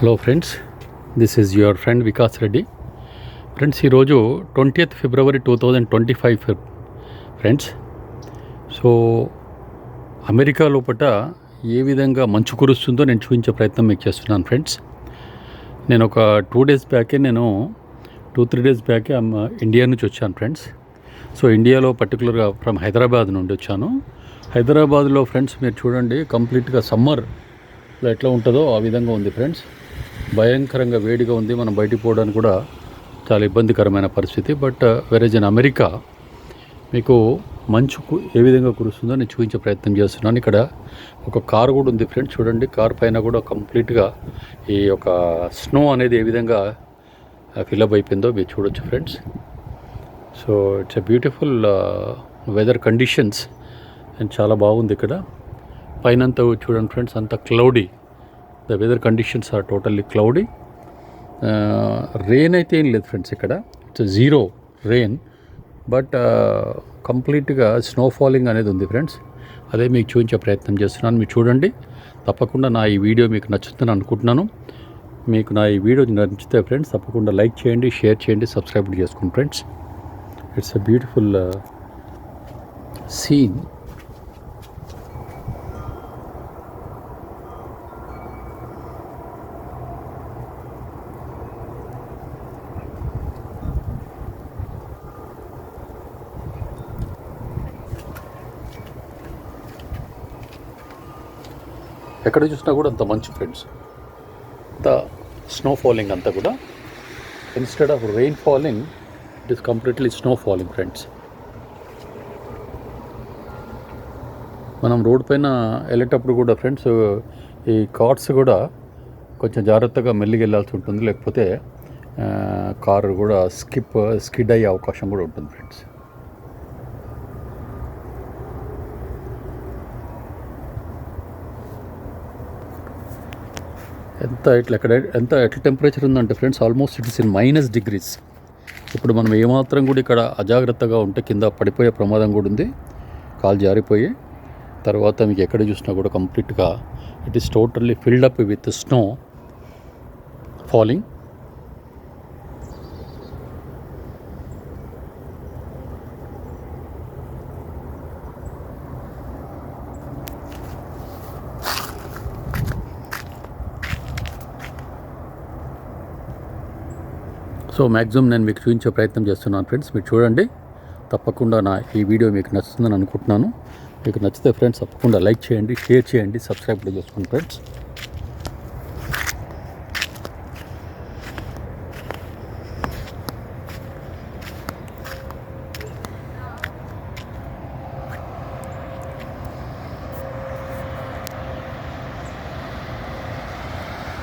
Hello friends, this is your friend Vikas Reddy. Friends, ఈరోజు 20th February 2025 friends. So America లోపల ఏ విధంగా మంచు కురుస్తుందో నేను చూపించే ప్రయత్నం మీకు చేస్తున్నాను ఫ్రెండ్స్. నేను ఒక 2 days బ్యాకే 2-3 days బ్యాకే ఇండియా నుంచి వచ్చాను ఫ్రెండ్స్. సో ఇండియాలో పర్టికులర్గా ఫ్రమ్ హైదరాబాద్ నుండి వచ్చాను. హైదరాబాద్లో ఫ్రెండ్స్ మీరు చూడండి, కంప్లీట్గా సమ్మర్లో ఎట్లా ఉంటుందో ఆ విధంగా ఉంది ఫ్రెండ్స్. భయంకరంగా వేడిగా ఉంది. మనం బయటికి పోవడానికి కూడా చాలా ఇబ్బందికరమైన పరిస్థితి. బట్ వెరేజ్ ఇన్ అమెరికా మీకు మంచు ఏ విధంగా కురుస్తుందో నేను చూపించే ప్రయత్నం చేస్తున్నాను. ఇక్కడ ఒక కార్ కూడా ఉంది ఫ్రెండ్స్. చూడండి, కార్ పైన కూడా కంప్లీట్గా ఈ యొక్క స్నో అనేది ఏ విధంగా ఫిలప్ అయిపోయిందో మీరు చూడొచ్చు friends. So it's a beautiful weather conditions and చాలా బాగుంది. ఇక్కడ పైన అంతా చూడండి ఫ్రెండ్స్, అంతా cloudy. The weather conditions are totally cloudy. Rain అయితే ఏం లేదు ఫ్రెండ్స్. ఇక్కడ ఇట్స్ జీరో రెయిన్, బట్ కంప్లీట్గా స్నో ఫాలింగ్ అనేది ఉంది ఫ్రెండ్స్. అదే మీకు చూపించే ప్రయత్నం చేస్తున్నాను. మీరు చూడండి, తప్పకుండా నా ఈ వీడియో మీకు నచ్చుతుందని అనుకుంటున్నాను. మీకు నా ఈ వీడియో నచ్చితే ఫ్రెండ్స్ తప్పకుండా లైక్ చేయండి, షేర్ చేయండి, సబ్స్క్రైబ్ చేసుకోండి friends. It's a beautiful scene. ఎక్కడ చూసినా కూడా అంత మంచు ఫ్రెండ్స్. అంత స్నో ఫాలింగ్ అంతా కూడా. Instead of rain falling, it is completely snow falling friends. మనం రోడ్ పైన వెళ్ళేటప్పుడు కూడా ఫ్రెండ్స్ ఈ కార్స్ కూడా కొంచెం జాగ్రత్తగా మెల్లిగా వెళ్ళాల్సి ఉంటుంది. లేకపోతే కారు కూడా స్కిడ్ అయ్యే అవకాశం కూడా ఉంటుంది ఫ్రెండ్స్. ఎట్లా టెంపరేచర్ ఉందంటే friends, almost it is in -degrees. ఇప్పుడు మనం ఏమాత్రం కూడా ఇక్కడ అజాగ్రత్తగా ఉంటే కింద పడిపోయే ప్రమాదం కూడా ఉంది. కాలు జారిపోయి తర్వాత మీకు ఎక్కడ చూసినా కూడా కంప్లీట్గా it is totally filled up with snow falling. So maximum నేను మీకు చూపించే ప్రయత్నం చేస్తున్నాను ఫ్రెండ్స్. మీరు చూడండి, తప్పకుండా నా ఈ వీడియో మీకు నచ్చుతుందని అనుకుంటున్నాను. మీకు నచ్చితే ఫ్రెండ్స్ తప్పకుండా లైక్ చేయండి, షేర్ చేయండి, సబ్స్క్రైబ్ కూడా చేసుకోండి friends.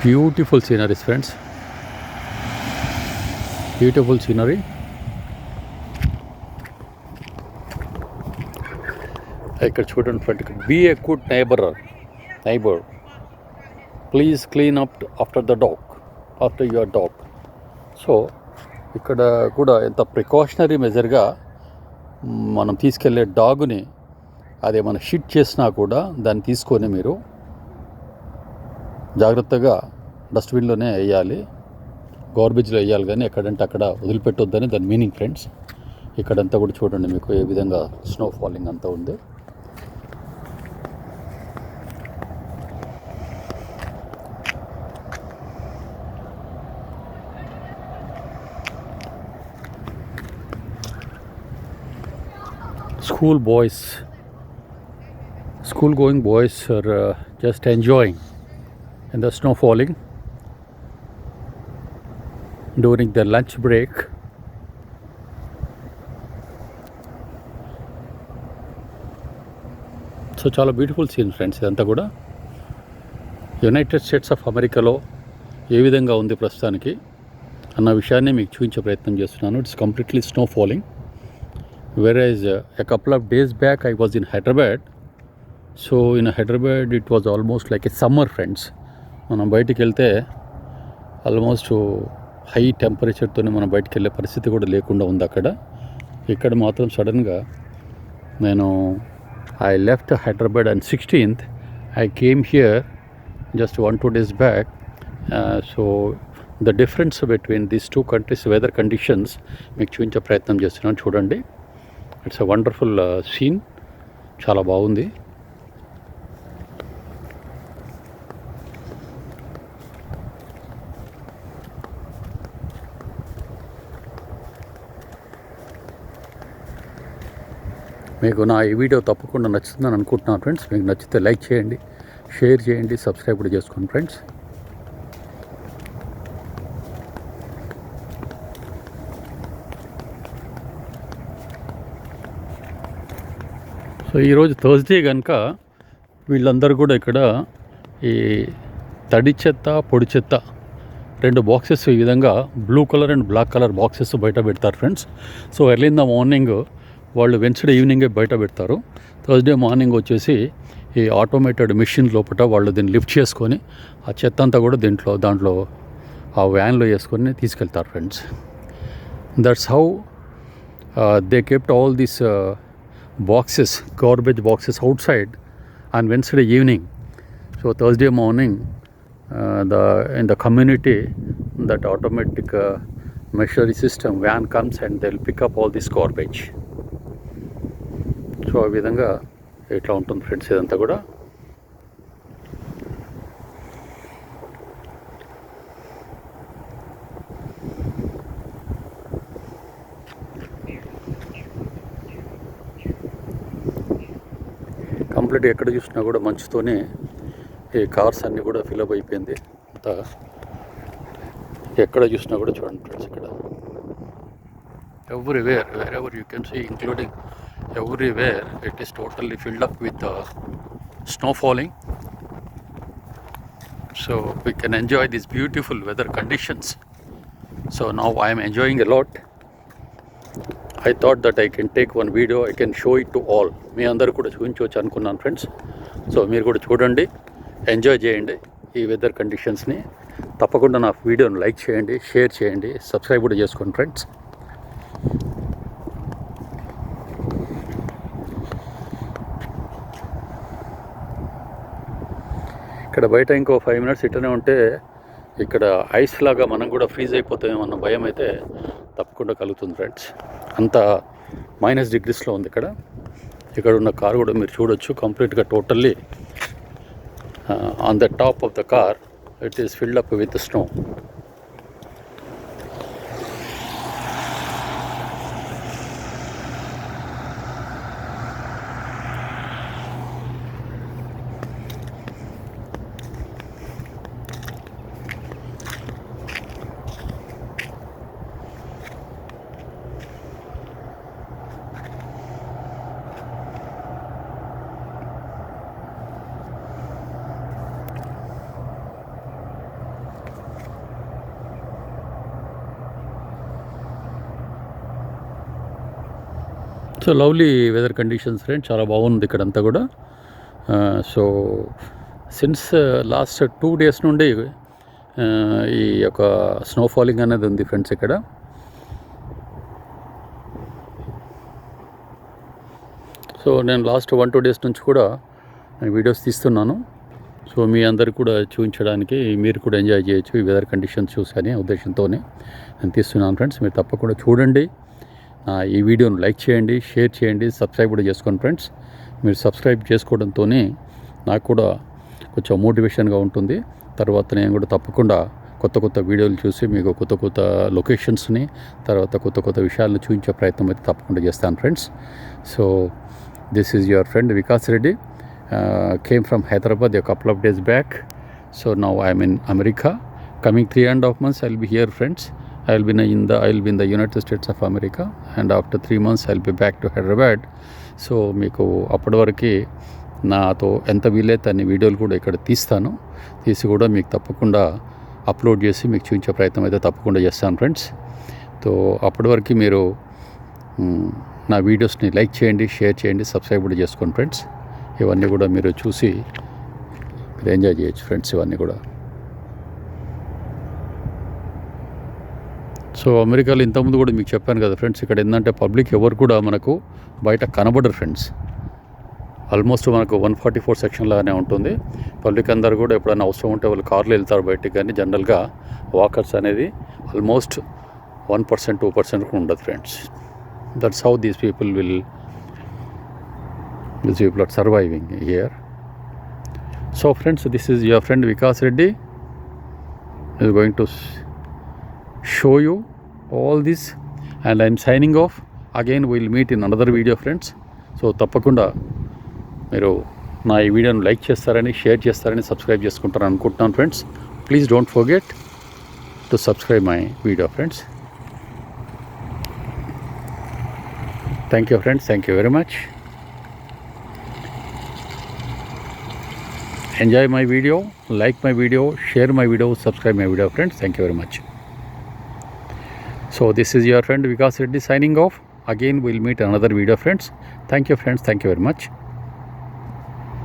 Beautiful sceneries friends, beautiful scenery. ఇక్కడ చూడండి friend, be a good neighbour, please clean up after your dog. So ఇక్కడ కూడా ఎంత ప్రికాషనరీ మెజర్గా మనం తీసుకెళ్లే డాగ్ని అదే మనం షిట్ చేసినా కూడా దాన్ని తీసుకొని మీరు జాగ్రత్తగా డస్ట్బిన్లోనే వేయాలి, గార్బేజ్లో వేయాలి, కానీ ఎక్కడంటే అక్కడ వదిలిపెట్టొద్దని దాని మీనింగ్ ఫ్రెండ్స్. ఇక్కడంతా కూడా చూడండి మీకు ఏ విధంగా స్నో ఫాలింగ్ అంతా ఉంది. School going boys are just enjoying in the snow falling during their lunch break. So చాలా బ్యూటిఫుల్ సీన్ ఫ్రెండ్స్. ఇదంతా కూడా యునైటెడ్ స్టేట్స్ ఆఫ్ అమెరికాలో ఏ విధంగా ఉంది ప్రస్తుతానికి అన్న విషయాన్ని మీకు చూపించే ప్రయత్నం చేస్తున్నాను. It's completely snow falling. whereas a couple of days back I was in Hyderabad. So in Hyderabad it was almost like a summer friends. మనం బయటికి వెళ్తే ఆల్మోస్ట్ హై టెంపరేచర్తోనే మనం బయటికి వెళ్ళే పరిస్థితి కూడా లేకుండా ఉంది అక్కడ. ఇక్కడ మాత్రం సడన్గా I left Hyderabad on 16th. I came here just 1-2 days back so the difference between these two countries weather conditions మీకు చూపించే ప్రయత్నం చేస్తున్నాను. చూడండి, ఇట్స్ అ వండర్ఫుల్ సీన్, చాలా బాగుంది. మీకు నా ఈ వీడియో తప్పకుండా నచ్చుతుందని అనుకుంటున్నాను ఫ్రెండ్స్. మీకు నచ్చితే లైక్ చేయండి, షేర్ చేయండి, సబ్స్క్రైబ్ కూడా చేసుకోండి ఫ్రెండ్స్. సో ఈరోజు థర్స్డే కనుక వీళ్ళందరూ కూడా ఇక్కడ ఈ తడి చెత్త, పొడి చెత్త 2 బాక్సెస్ ఈ విధంగా blue colour and black colour boxes బయట పెడతారు friends. So early in the morning వాళ్ళు వెన్స్డే ఈవినింగే బయట పెడతారు. థర్స్డే మార్నింగ్ వచ్చేసి ఈ ఆటోమేటెడ్ మిషన్ లోపల వాళ్ళు దీన్ని లిఫ్ట్ చేసుకొని ఆ చెత్త అంతా కూడా దాంట్లో ఆ వ్యాన్లో వేసుకొని తీసుకెళ్తారు friends. That's how they kept all these boxes, garbage boxes outside on Wednesday evening. So Thursday morning, in the community, that automatic machinery system van comes and they'll pick up all this garbage. So ఆ విధంగా ఎట్లా ఉంటుంది friends ఇదంతా కూడా. కంప్లీట్గా ఎక్కడ చూసినా కూడా మంచుతోనే ఈ కార్స్ అన్నీ కూడా ఫిలప్ అయిపోయింది అంతా. ఎక్కడ చూసినా కూడా చూడండి ఫ్రెండ్స్, ఇక్కడ everywhere, wherever you can see, including everywhere, it is totally filled up with snow falling. So we can enjoy this beautiful weather conditions. So now I am enjoying a lot. I thought that I can take one video, I can show it to all. మీ అందరు కూడా చూపించవచ్చు అనుకున్నాను friends. So మీరు కూడా చూడండి, enjoy చేయండి ఈ weather కండిషన్స్ని. తప్పకుండా నా వీడియోని లైక్ చేయండి, షేర్ చేయండి, సబ్స్క్రైబ్ కూడా చేసుకోండి ఫ్రెండ్స్. ఇక్కడ బయట ఇంకో 5 minutes ఇట్టనే ఉంటే ఇక్కడ ఐస్ లాగా మనం కూడా ఫ్రీజ్ అయిపోతామేమన్న భయం అయితే తప్పకుండా కలుగుతుంది ఫ్రెండ్స్. అంత -degreesలో ఉంది ఇక్కడ ఉన్న కార్ కూడా మీరు చూడొచ్చు. కంప్లీట్గా totally on the top of the car it is filled up with snow. So lovely weather conditions friends, చాలా బాగుంది ఇక్కడంతా కూడా. సో సిన్స్ లాస్ట్ 2 days నుండి ఈ యొక్క స్నో ఫాలింగ్ అనేది ఉంది ఫ్రెండ్స్ ఇక్కడ. సో నేను లాస్ట్ 1-2 days నుంచి కూడా వీడియోస్ తీస్తున్నాను. సో మీ అందరికి కూడా చూపించడానికి, మీరు కూడా ఎంజాయ్ చేయొచ్చు ఈ వెదర్ కండిషన్స్ చూసని ఉద్దేశంతోనే నేను తీస్తున్నాను ఫ్రెండ్స్. మీరు తప్పకుండా చూడండి, ఈ వీడియోను లైక్ చేయండి, షేర్ చేయండి, సబ్స్క్రైబ్ కూడా చేసుకోండి ఫ్రెండ్స్. మీరు సబ్స్క్రైబ్ చేసుకోవడంతో నాకు కూడా కొంచెం మోటివేషన్గా ఉంటుంది. తర్వాత నేను కూడా తప్పకుండా కొత్త వీడియోలు చూసి మీకు కొత్త లొకేషన్స్ని, తర్వాత కొత్త విషయాలను చూపించే ప్రయత్నం అయితే తప్పకుండా చేస్తాను friends. So this is your friend Vikas Reddy, came from Hyderabad a couple of days back. So now I am in America. Coming 3.5 months I will be here friends. I will be in the United States of America, and after 3 months I will be back to Hyderabad. So మీకు అప్పటి వరకు నాతో ఎంత వీలైతే అన్ని వీడియోలు కూడా ఇక్కడ తీసి కూడా మీకు తప్పకుండా అప్లోడ్ చేసి మీకు చూపించే ప్రయత్నం అయితే తప్పకుండా చేస్తాను ఫ్రెండ్స్. సో అప్పటి వరకు మీరు నా వీడియోస్ని లైక్ చేయండి, షేర్ చేయండి, సబ్స్క్రైబ్ కూడా చేసుకోండి ఫ్రెండ్స్. ఇవన్నీ కూడా మీరు చూసి మీరు ఎంజాయ్ చేయొచ్చు ఫ్రెండ్స్ ఇవన్నీ కూడా. సో అమెరికాలో ఇంతకుముందు కూడా మీకు చెప్పాను కదా ఫ్రెండ్స్, ఇక్కడ ఏంటంటే పబ్లిక్ ఎవరు కూడా మనకు బయట కనబడరు ఫ్రెండ్స్. ఆల్మోస్ట్ మనకు 144 సెక్షన్ లాగానే ఉంటుంది. పబ్లిక్ అందరు కూడా ఎప్పుడైనా అవసరం ఉంటే వాళ్ళు కార్లో వెళ్తారు బయటికి, కానీ జనరల్గా వాకర్స్ అనేది ఆల్మోస్ట్ 1% 2% కూడా ఉండదు friends. That's how these people are surviving here. So friends, this is your friend Vikas Reddy is going to show you all this, and I am signing off. Again we will meet in another video friends. So తప్పకుండా మీరు నా ఈ వీడియోని like చేస్తారని, share చేస్తారని, subscribe చేసుకుంటారని అనుకుంటున్నాను friends. Please don't forget to subscribe my video friends. Thank you friends, thank you very much. Enjoy my video, like my video, share my video, subscribe my video friends. Thank you very much. So this is your friend Vikas Reddy signing off. Again we'll meet another video friends. Thank you friends, thank you very much.